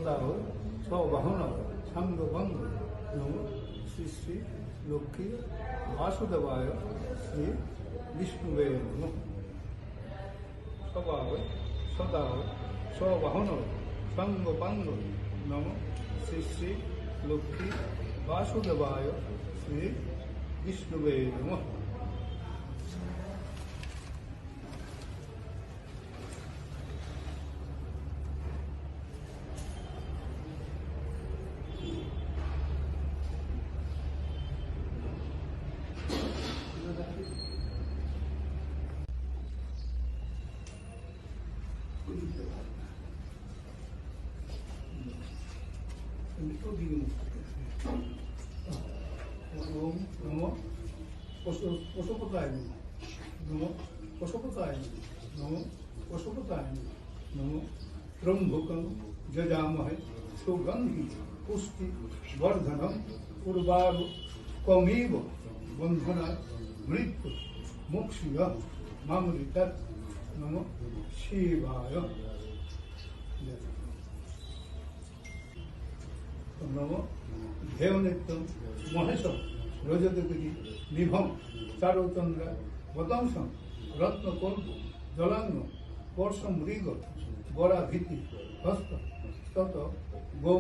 সদাহ সবাহন সাঙ্গভঙ্গ নম শ্রী শ্রী লক্ষ্মী বাসুদেবায় শ্রী বিষ্ণুবে নম সবাহ সদাহ সবাহন সাঙ্গপাঙ্গ নম শ্রী শ্রী লক্ষ্মী বাসুদেবায় শ্রী বিষ্ণুবে নম ओम नमो पशुपताय नमो पशुपताय नमो पशुपताय नमो त्र्यंबकं यजामहे सुगंधि पुष्टि वर्धनम उर्वारुकमिव बंधनात् मृत्यु मोक्षय मामृतात् नमो शिवाय नमो देवनित्यं महेशं रजतगिरि निभं चारुचंद्र वदंसं रत्नकल्प जलांग वर्षमृग वराभीति हस्त तत गौ